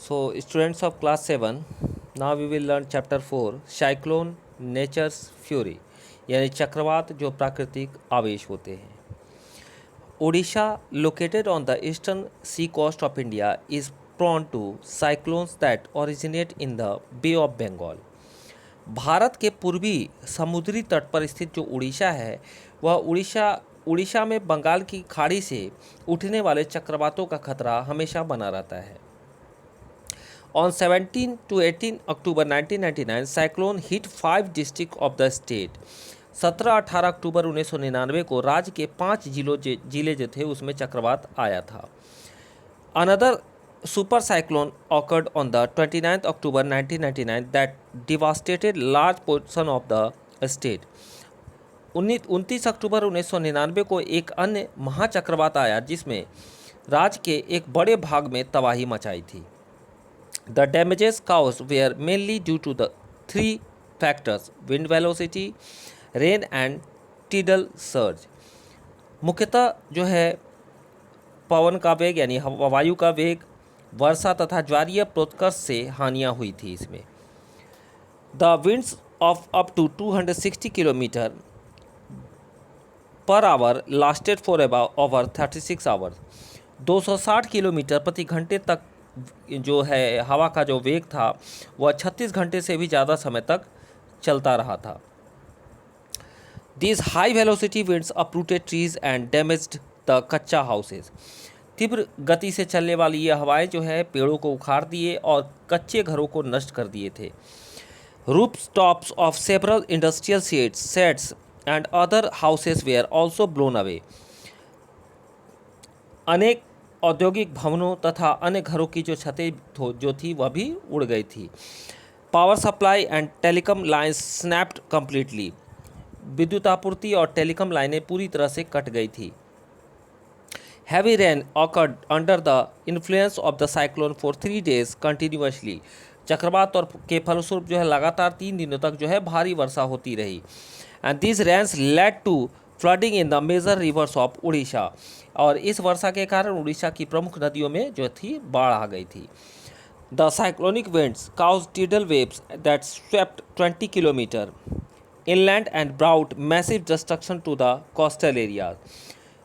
So, students of class 7, now we will learn chapter 4, cyclone nature's fury, यानी चक्रवात जो प्राकृतिक आवेश होते हैं. Odisha, located on the eastern sea coast of India, is prone to cyclones that originate in the Bay of Bengal. Bharat के पूर्वी समुद्री तट पर स्थित जो उड़ीसा है वह उड़ीसा में बंगाल की खाड़ी से उठने वाले चक्रवातों का खतरा हमेशा बना रहता है. On 17 to 18 October 1999, cyclone hit 5 districts of the state. 17-18 अक्टूबर 1999 को राज्य के 5 जिले जो थे उसमें चक्रवात आया था. Another super cyclone occurred on the 29th October 1999 that devastated large portion of the state. 29 अक्टूबर 1999 को एक अन्य महाचक्रवात आया जिसमें राज्य के एक बड़े भाग में तबाही मचाई थी. The damages caused were mainly due to the three factors: wind velocity, rain and tidal surge. मुख्यतः जो है पवन का वेग यानी वायु का वेग, वर्षा तथा ज्वारीय प्रोत्कर्ष से हानियां हुई थी इसमें. The winds of up to 260 km per hour lasted for about over 36 hours. 260 kilometre प्रति घंटे तक जो है हवा का जो वेग था वह 36 घंटे से भी ज़्यादा समय तक चलता रहा था. These high velocity winds uprooted trees and damaged the कच्चा houses. तीव्र गति से चलने वाली ये हवाएं जो है पेड़ों को उखाड़ दिए और कच्चे घरों को नष्ट कर दिए थे. Rooftops of several industrial sheds and other houses were also blown away. अनेक औद्योगिक भवनों तथा अन्य घरों की जो छतें जो थी वह भी उड़ गई थी. Power supply and telecom lines snapped completely. विद्युत आपूर्ति और टेलीकॉम लाइनें पूरी तरह से कट गई थी. Heavy rain awkward under the influence of the cyclone for 3 days continuously. चक्रवात और के फलस्वरूप जो है लगातार 3 दिनों तक जो है भारी वर्षा होती रही. And this rains led to flooding in the major rivers of Orissa. और इस वर्षा के कारण उड़ीसा की प्रमुख नदियों में जो थी बाढ़ आ गई थी. The cyclonic winds cause tidal waves that swept 20 kilometre inland and brought massive destruction to the coastal areas.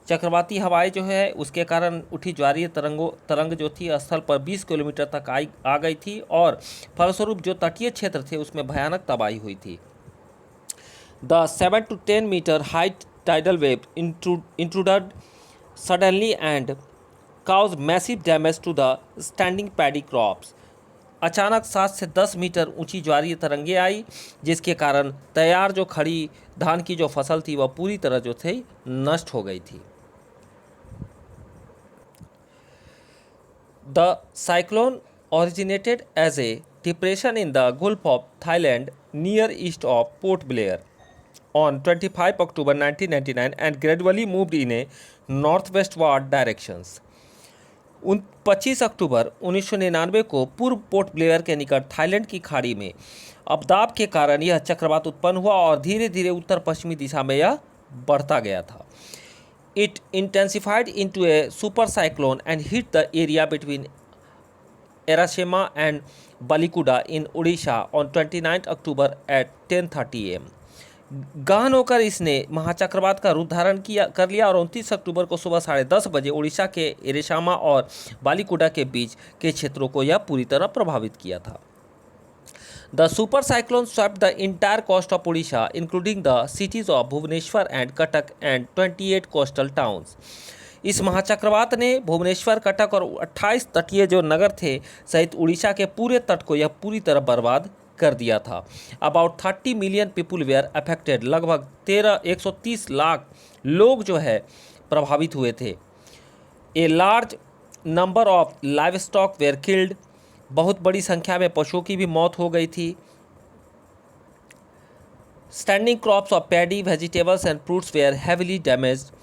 चक्रवाती हवाएं जो है उसके कारण उठी ज्वारीय तरंग जो थी स्थल पर 20 किलोमीटर तक आ गई थी और फलस्वरूप जो तटीय क्षेत्र थे उसमें भयानक तबाही हुई थी. The 7 to 10 meter high tidal wave intruded suddenly and caused massive damage to the standing paddy crops. अचानक 7 से 10 मीटर ऊंची ज्वारीय तरंगे आई जिसके कारण तैयार जो खड़ी धान की जो फसल थी वह पूरी तरह जो थी नष्ट हो गई थी. The cyclone originated as a depression in the Gulf of Thailand near east of Port Blair on 25 October 1999 and gradually moved in a northwestward directions. 25 अक्टूबर 1999 को पूर्व पोर्ट ब्लेयर के निकट थाईलैंड की खाड़ी में अवदाब के कारण यह चक्रवात उत्पन्न हुआ और धीरे धीरे उत्तर पश्चिमी दिशा में यह बढ़ता गया था. It intensified into a super cyclone and hit the area between Erashima and Balikuda in Odisha on 29 October at 10:30 am. गहन होकर इसने महाचक्रवात का रूप धारण कर लिया और 29 अक्टूबर को सुबह 10:30 बजे उड़ीसा के एरेशामा और बालीकुडा के बीच के क्षेत्रों को यह पूरी तरह प्रभावित किया था. The super cyclone swept the entire coast of Odisha, including the cities of Bhubaneswar and Cuttack and 28 coastal towns. इस महाचक्रवात ने भुवनेश्वर, कटक और 28 तटीय जो नगर थे सहित उड़ीसा के पूरे तट को यह पूरी तरह बर्बाद कर दिया था. About 30 million people were affected. लगभग 130 लाख लोग जो है प्रभावित हुए थे. A large number of livestock were killed. बहुत बड़ी संख्या में पशुओं की भी मौत हो गई थी. Standing crops of paddy, vegetables and fruits were heavily damaged.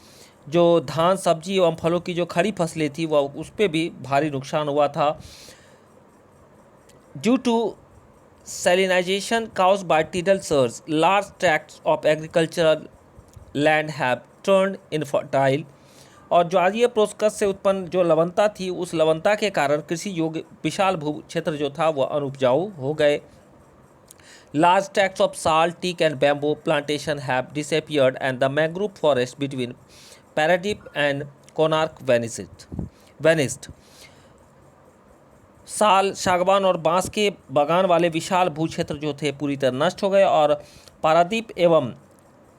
जो धान, सब्जी एवं फलों की जो खड़ी फसलें थी वह उस पर भी भारी नुकसान हुआ था. Due to salinization caused by tidal surge, large tracts of agricultural land have turned infertile. और ज्वारीय प्रोस्कस से उत्पन्न जो लवणता थी, उस लवणता के कारण कृषि योग्य विशाल भू क्षेत्र जो था वह अनुपजाऊ हो गए। Large tracts of salt, teak and bamboo plantation have disappeared and the mangrove forest between Paradip and Konark vanished. साल, सागवान और बांस के बागान वाले विशाल भू क्षेत्र जो थे पूरी तरह नष्ट हो गए और पारादीप एवं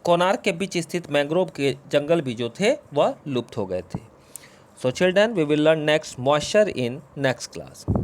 कोणार्क के बीच स्थित मैंग्रोव के जंगल भी जो थे वह लुप्त हो गए थे। So children, we will learn next moisture in next class.